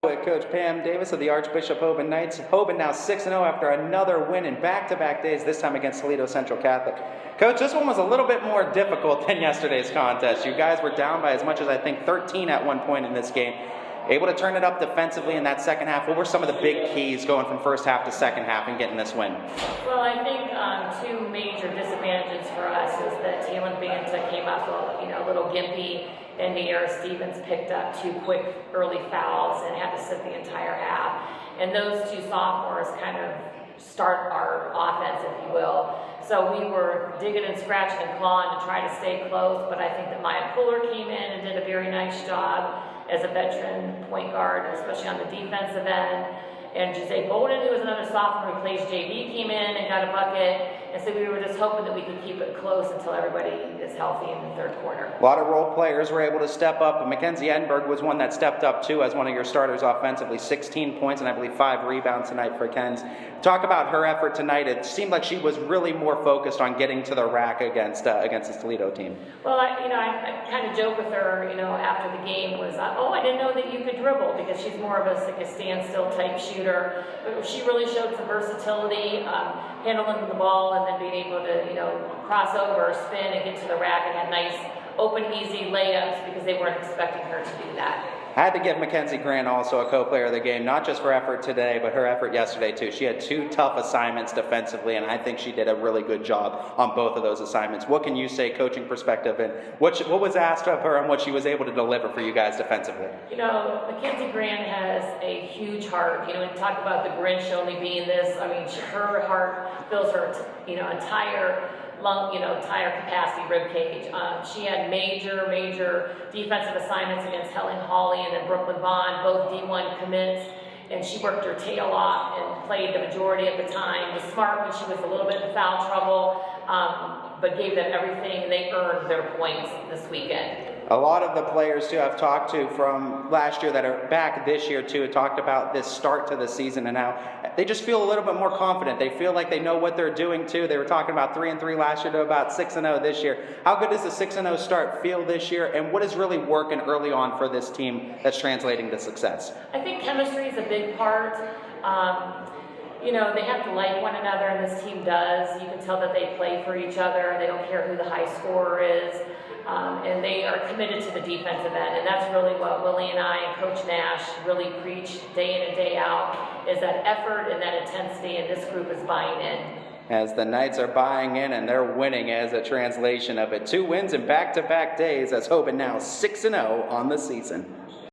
With Coach Pam Davis of the Archbishop Hoban Knights. Hoban now 6-0 after another win in back-to-back days, this time against Toledo Central Catholic. Coach, this one was a little bit more difficult than yesterday's contest. You guys were down by as much as I think 13 at one point in this game. Able to turn it up defensively in that second half. What were some of the big keys going from first half to second half and getting this win? Well, I think two major disadvantages for us is that Taylor Banta came up a little gimpy, and Niera Stevens picked up two quick early fouls and had to sit the entire half. And those two sophomores kind of start our offense, if you will. So we were digging and scratching and clawing to try to stay close, but I think that Maya Puller came in and did a very nice job as a veteran point guard, especially on the defensive end. And Jose Bowden, who was another sophomore who plays JV, came in and got a bucket. And so we were just hoping that we could keep it close until everybody is healthy in the third quarter. A lot of role players were able to step up. Mackenzie Edenberg was one that stepped up too as one of your starters offensively. 16 points and I believe 5 rebounds tonight for Kenz. Talk about her effort tonight. It seemed like she was really more focused on getting to the rack against this Toledo team. Well, I kind of joke with her, after the game was, I didn't know that you could dribble, because she's more of a standstill type shooter. But she really showed some versatility, handling the ball and then being able to, cross over, spin, and get to the rack, and had nice, open, easy layups because they weren't expecting her to do that. I had to give Mackenzie Grant also a co-player of the game, not just for effort today, but her effort yesterday too. She had 2 tough assignments defensively, and I think she did a really good job on both of those assignments. What can you say, coaching perspective, and what was asked of her and what she was able to deliver for you guys defensively? Mackenzie Grant has a huge heart. We talk about the Grinch only being this. Her heart fills her, entire lung, entire capacity rib cage. She had major defensive assignments against Helen Hawley and then Brooklyn Bond, both D1 commits, and she worked her tail off and played the majority of the time. Was smart when she was a little bit in foul trouble, but gave them everything, and they earned their points this weekend. A lot of the players too I've talked to from last year that are back this year too talked about this start to the season and how they just feel a little bit more confident. They feel like they know what they're doing too. They were talking about 3-3 last year to about 6-0 this year. How good does the 6-0 start feel this year, and what is really working early on for this team that's translating to success? I think chemistry is a big part. They have to like one another, and this team does. You can tell that they play for each other. They don't care who the high scorer is. And they are committed to the defensive end. And that's really what Willie and I and Coach Nash really preach day in and day out, is that effort and that intensity, and this group is buying in. As the Knights are buying in, and they're winning as a translation of it. 2 wins in back-to-back days as Hoban now 6-0 on the season.